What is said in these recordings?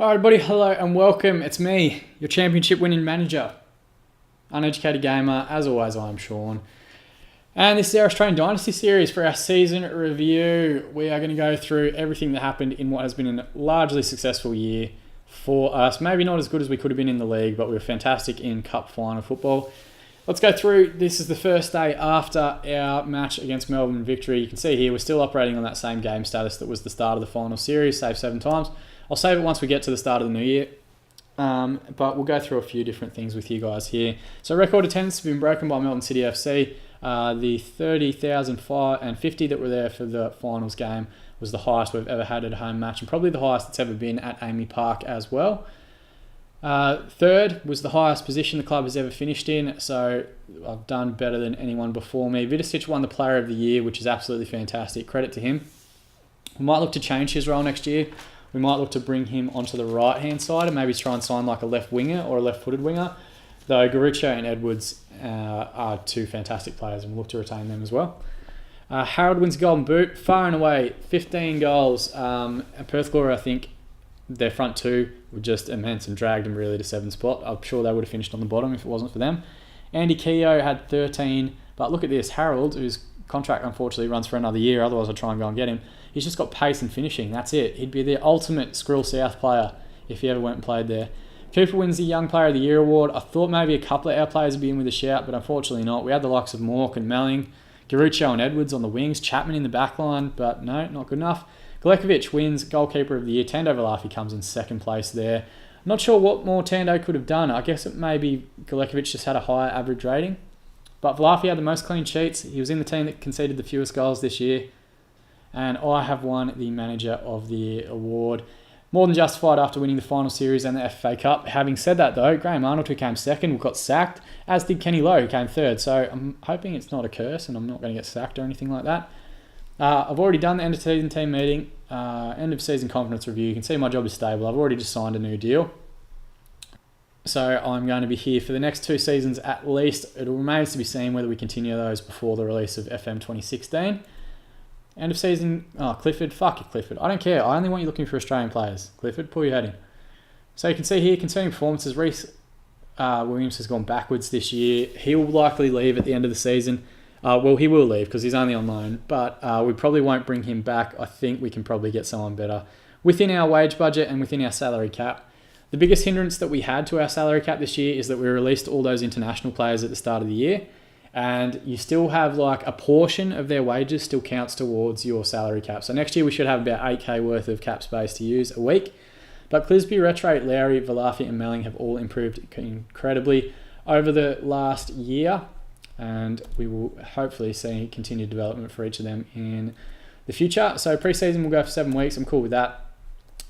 Alright everybody, hello and welcome. It's me, your championship winning manager, uneducated gamer. As always, I'm Sean. And this is our Australian Dynasty series for our season review. We are going to go through everything that happened in what has been a largely successful year for us. Maybe not as good as we could have been in the league, but we were fantastic in cup final football. Let's go through. This is the first day after our match against Melbourne victory. You can see here we're still operating on that same game status that was the start of the final series, save 7 times. I'll save it once we get to the start of the new year. But we'll go through a few different things with you guys here. So record attendance has been broken by Melbourne City FC. The 30,050 that were there for the finals game was the highest we've ever had at a home match, and probably the highest it's ever been at Amy Park as well. Third was the highest position the club has ever finished in, so I've done better than anyone before me. Vidicic won the Player of the Year, which is absolutely fantastic. Credit to him. We might look to change his role next year. We might look to bring him onto the right-hand side and maybe try and sign like a left winger or a left-footed winger, though Garuccio and Edwards are two fantastic players and we'll look to retain them as well. Harold wins Golden Boot, far and away, 15 goals. Perth Glory, I think, their front two were just immense and dragged them really to 7th spot. I'm sure they would have finished on the bottom if it wasn't for them. Andy Keogh had 13, but look at this. Harold, whose contract unfortunately runs for another year, otherwise I'd try and go and get him. He's just got pace and finishing. That's it. He'd be the ultimate Skrill South player if he ever went and played there. Cooper wins the Young Player of the Year award. I thought maybe a couple of our players would be in with a shout, but unfortunately not. We had the likes of Mork and Melling, Garuccio and Edwards on the wings, Chapman in the back line, but no, not good enough. Galekovic wins Goalkeeper of the Year. Tando Valafi comes in 2nd place there. I'm not sure what more Tando could have done. I guess it maybe Galekovic just had a higher average rating. But Valafi had the most clean sheets. He was in the team that conceded the fewest goals this year. And I have won the Manager of the Year award. More than justified after winning the final series and the FA Cup. Having said that though, Graham Arnold, who came 2nd, got sacked, as did Kenny Lowe, who came 3rd. So I'm hoping it's not a curse and I'm not going to get sacked or anything like that. I've already done the end of season team meeting, end of season confidence review. You can see my job is stable. I've already just signed a new deal. So I'm going to be here for the next 2 seasons at least. It remains to be seen whether we continue those before the release of FM2016. End of season, Clifford, fuck you Clifford. I don't care, I only want you looking for Australian players. Clifford, pull your head in. So you can see here, concerning performances, Reece Williams has gone backwards this year. He will likely leave at the end of the season. Well, he will leave because he's only on loan, but we probably won't bring him back. I think we can probably get someone better within our wage budget and within our salary cap. The biggest hindrance that we had to our salary cap this year is that we released all those international players at the start of the year, and you still have like a portion of their wages still counts towards your salary cap. So next year we should have about 8k worth of cap space to use a week. But Clisby, Retrate, Lowry, Valafi and Melling have all improved incredibly over the last year, and we will hopefully see continued development for each of them in the future. So pre-season will go for 7 weeks. I'm cool with that.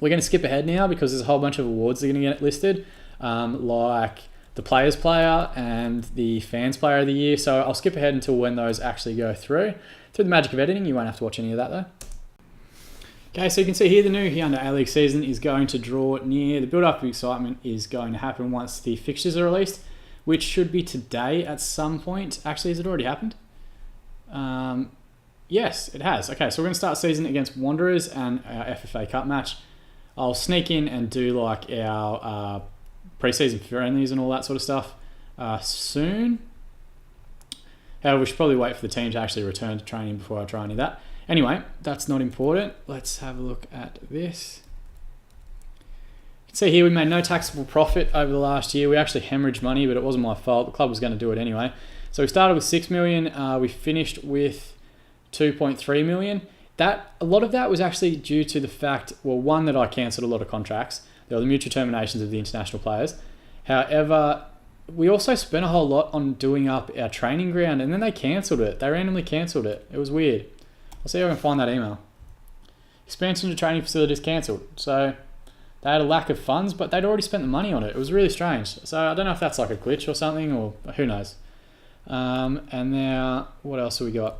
We're going to skip ahead now because there's a whole bunch of awards that are going to get listed, like the Players Player and the Fans Player of the Year. So I'll skip ahead until when those actually go through. Through the magic of editing, you won't have to watch any of that though. Okay, so you can see here the new Hyundai A-League season is going to draw near. The build-up of excitement is going to happen once the fixtures are released, which should be today at some point. Actually, has it already happened? Yes, it has. Okay, so we're going to start season against Wanderers and our FFA Cup match. I'll sneak in and do like our pre-season friendlies and all that sort of stuff soon. However, we should probably wait for the team to actually return to training before I try any of that. Anyway, that's not important. Let's have a look at this. You can see here we made no taxable profit over the last year. We actually hemorrhaged money, but it wasn't my fault. The club was going to do it anyway. So we started with 6 million. We finished with 2.3 million. A lot of that was actually due to the fact, well, one, that I cancelled a lot of contracts. There were the mutual terminations of the international players. However, we also spent a whole lot on doing up our training ground, and then they cancelled it. They randomly cancelled it. It was weird. I'll see if I can find that email. Expansion to training facilities cancelled. So they had a lack of funds, but they'd already spent the money on it. It was really strange. So I don't know if that's like a glitch or something, or who knows. And now, what else have we got?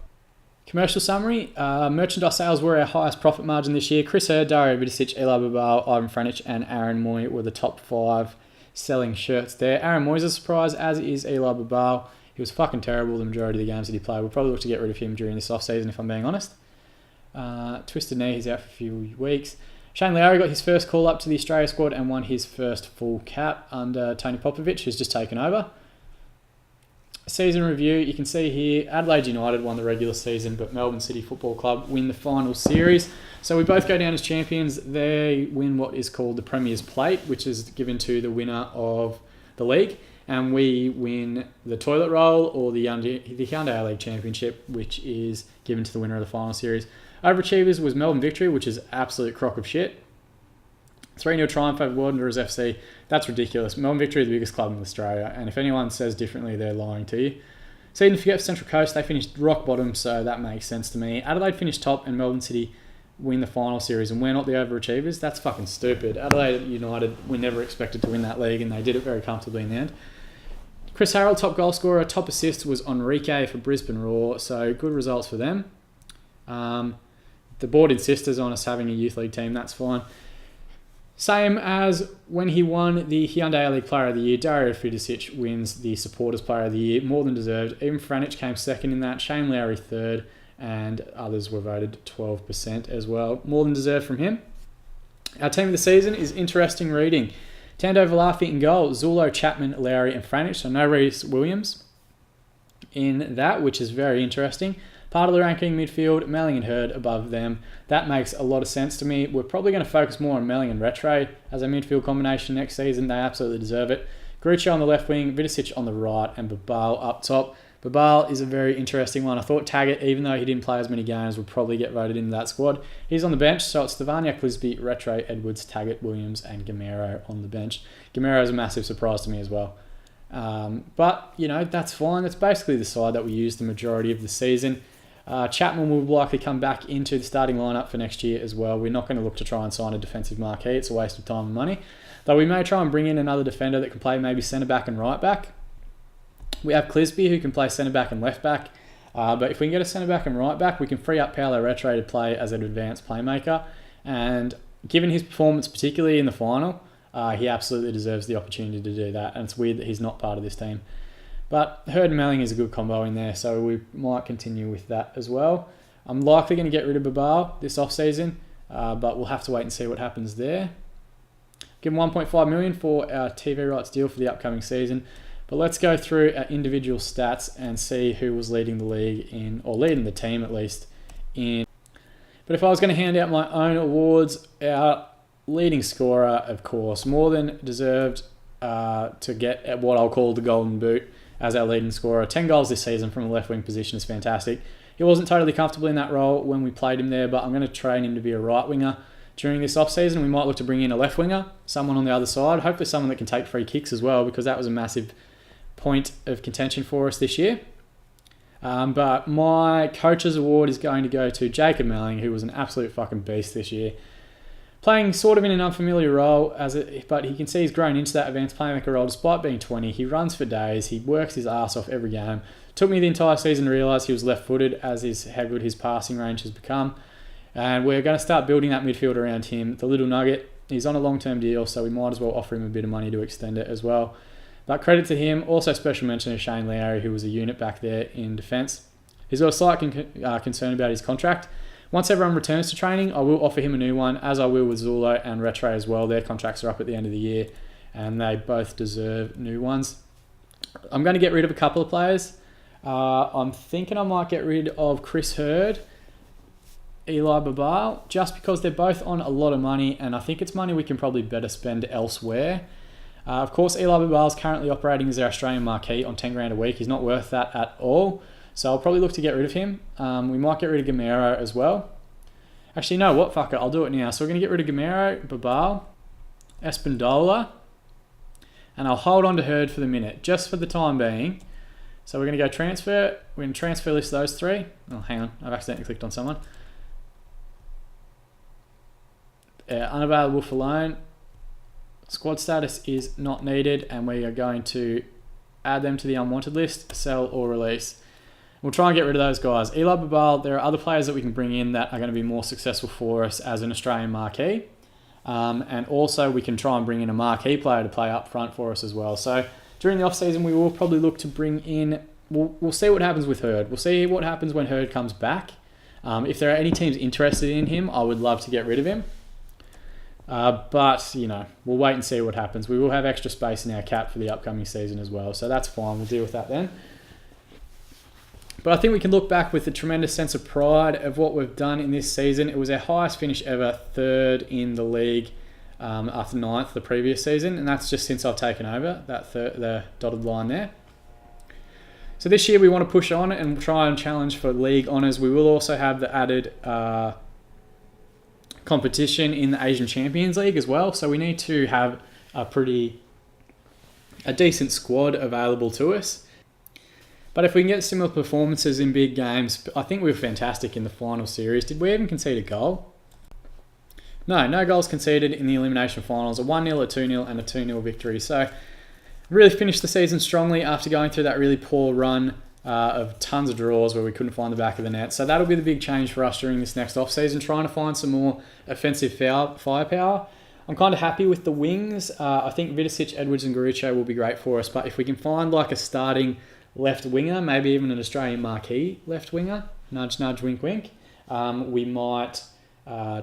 Commercial summary. Merchandise sales were our highest profit margin this year. Chris Hurd, Dario Vidicic, Eli Babal, Ivan Franich and Aaron Moy were the top 5 selling shirts there. Aaron Moy's a surprise, as is Eli Babal. He was fucking terrible the majority of the games that he played. We'll probably look to get rid of him during this off-season if I'm being honest. Twisted knee, he's out for a few weeks. Shane Lowry got his first call up to the Australia squad and won his first full cap under Tony Popovich, who's just taken over. Season review, you can see here, Adelaide United won the regular season, but Melbourne City Football Club win the final series. So we both go down as champions. They win what is called the Premier's Plate, which is given to the winner of the league. And we win the Toilet Roll or the Hyundai A-League Championship, which is given to the winner of the final series. Overachievers was Melbourne Victory, which is absolute crock of shit. 3-0 triumph over Wanderers FC. That's ridiculous. Melbourne Victory is the biggest club in Australia, and if anyone says differently, they're lying to you. Seeding forget for Central Coast, they finished rock bottom, so that makes sense to me. Adelaide finished top, and Melbourne City win the final series, and we're not the overachievers. That's fucking stupid. Adelaide United were never expected to win that league, and they did it very comfortably in the end. Chris Harrell, top goal scorer. Top assist was Enrique for Brisbane Roar, so good results for them. The board insists on us having a youth league team, that's fine. Same as when he won the Hyundai League Player of the Year, Dario Fidicic wins the Supporters Player of the Year, more than deserved. Even Franich came second in that, Shane Lowry third, and others were voted 12% as well. More than deserved from him. Our team of the season is interesting reading. Tando Valafi in goal, Zulo, Chapman, Lowry and Franich, so no Reece Williams in that, which is very interesting. Part of the ranking midfield, Melling and Hurd above them. That makes a lot of sense to me. We're probably going to focus more on Melling and Rattray as a midfield combination next season. They absolutely deserve it. Gruccio on the left wing, Vidicic on the right, and Babal up top. Babal is a very interesting one. I thought Taggart, even though he didn't play as many games, would probably get voted into that squad. He's on the bench, so it's Stevania, Clisby, Rattray, Edwards, Taggart, Williams, and Gamero on the bench. Gamero is a massive surprise to me as well. But, you know, that's fine. That's basically the side that we used the majority of the season. Chapman will likely come back into the starting lineup for next year as well. We're not going to look to try and sign a defensive marquee. It's a waste of time and money. Though we may try and bring in another defender that can play maybe centre-back and right-back. We have Clisby who can play centre-back and left-back. But if we can get a centre-back and right-back, we can free up Paolo Rattray to play as an advanced playmaker. And given his performance, particularly in the final, he absolutely deserves the opportunity to do that. And it's weird that he's not part of this team. But Hurd and Melling is a good combo in there, so we might continue with that as well. I'm likely going to get rid of Babal this off-season, but we'll have to wait and see what happens there. Give him $1.5 million for our TV rights deal for the upcoming season. But let's go through our individual stats and see who was leading the league in, or leading the team at least, in. But if I was going to hand out my own awards, our leading scorer, of course, more than deserved to get what I'll call the golden boot as our leading scorer. 10 goals this season from a left wing position is fantastic. He wasn't totally comfortable in that role when we played him there, but I'm going to train him to be a right winger. During this off-season, we might look to bring in a left winger, someone on the other side, hopefully someone that can take free kicks as well, because that was a massive point of contention for us this year. But my coach's award is going to go to Jacob Melling, who was an absolute fucking beast this year. Playing sort of in an unfamiliar role, but he can see he's grown into that advanced playmaker role despite being 20. He runs for days. He works his ass off every game. Took me the entire season to realise he was left-footed as how good his passing range has become. And we're going to start building that midfield around him. The little nugget, he's on a long-term deal, so we might as well offer him a bit of money to extend it as well. But credit to him. Also special mention to Shane Lowry, who was a unit back there in defence. He's got a slight concern about his contract. Once everyone returns to training, I will offer him a new one, as I will with Zulo and Rattray as well. Their contracts are up at the end of the year, and they both deserve new ones. I'm going to get rid of a couple of players. I'm thinking I might get rid of Chris Hurd, Eli Babal, just because they're both on a lot of money, and I think it's money we can probably better spend elsewhere. Of course, Eli Babal is currently operating as our Australian marquee on 10 grand a week. He's not worth that at all. So I'll probably look to get rid of him. We might get rid of Gamero as well. Actually, no, what? Fuck it. I'll do it now. So we're going to get rid of Gamero, Babal, Espindola, and I'll hold on to Hurd for the minute, just for the time being. So we're going to go transfer. We're going to transfer list those three. Oh, hang on. I've accidentally clicked on someone. Unavailable for loan. Squad status is not needed, and we are going to add them to the unwanted list, sell or release. We'll try and get rid of those guys. Eli Babal, there are other players that we can bring in that are going to be more successful for us as an Australian marquee. And also we can try and bring in a marquee player to play up front for us as well. So during the off-season, we will probably look to bring in... We'll see what happens with Hurd. We'll see what happens when Hurd comes back. If there are any teams interested in him, I would love to get rid of him. But, we'll wait and see what happens. We will have extra space in our cap for the upcoming season as well, so that's fine. We'll deal with that then. But I think we can look back with a tremendous sense of pride of what we've done in this season. It was our highest finish ever, 3rd in the league after 9th the previous season, and that's just since I've taken over, the dotted line there. So this year we want to push on and try and challenge for league honours. We will also have the added competition in the Asian Champions League as well, so we need to have a decent squad available to us. But if we can get similar performances in big games, I think we were fantastic in the final series. Did we even concede a goal? No goals conceded in the elimination finals. A 1-0, a 2-0 and a 2-0 victory. So really finished the season strongly after going through that really poor run of tons of draws where we couldn't find the back of the net. So that'll be the big change for us during this next off-season, trying to find some more offensive firepower. I'm kind of happy with the wings. I think Vidicic, Edwards and Garucho will be great for us. But if we can find like a starting left winger, maybe even an Australian marquee left winger, nudge, nudge, wink, wink, we might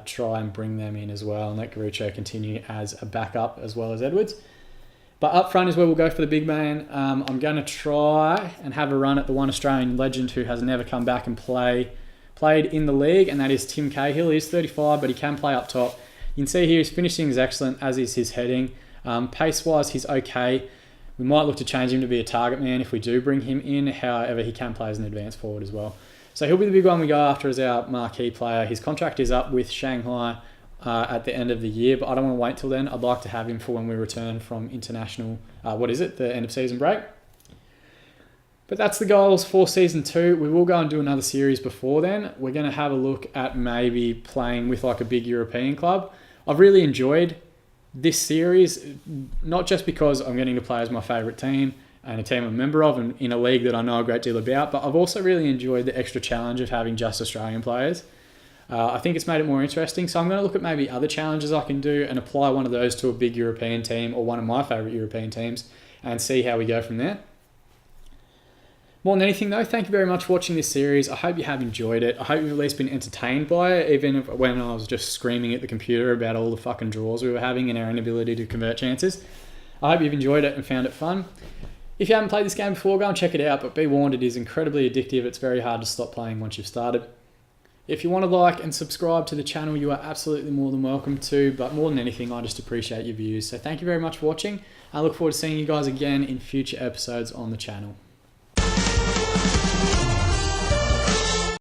try and bring them in as well and let Garucho continue as a backup as well as Edwards. But up front is where we'll go for the big man. I'm going to try and have a run at the one Australian legend who has never come back and played in the league, and that is Tim Cahill. He's 35, but he can play up top. You can see here his finishing is excellent, as is his heading. Pace-wise, he's okay. We might look to change him to be a target man if we do bring him in. However, he can play as an advanced forward as well. So he'll be the big one we go after as our marquee player. His contract is up with Shanghai at the end of the year, but I don't want to wait till then. I'd like to have him for when we return from international, the end of season break. But that's the goals for season 2. We will go and do another series before then. We're going to have a look at maybe playing with like a big European club. I've really enjoyed this series, not just because I'm getting to play as my favourite team and a team I'm a member of and in a league that I know a great deal about, but I've also really enjoyed the extra challenge of having just Australian players. I think it's made it more interesting, so I'm going to look at maybe other challenges I can do and apply one of those to a big European team or one of my favourite European teams and see how we go from there. More than anything though, thank you very much for watching this series. I hope you have enjoyed it. I hope you've at least been entertained by it, even when I was just screaming at the computer about all the fucking draws we were having and our inability to convert chances. I hope you've enjoyed it and found it fun. If you haven't played this game before, go and check it out, but be warned, it is incredibly addictive. It's very hard to stop playing once you've started. If you want to like and subscribe to the channel, you are absolutely more than welcome to, but more than anything, I just appreciate your views. So thank you very much for watching. I look forward to seeing you guys again in future episodes on the channel.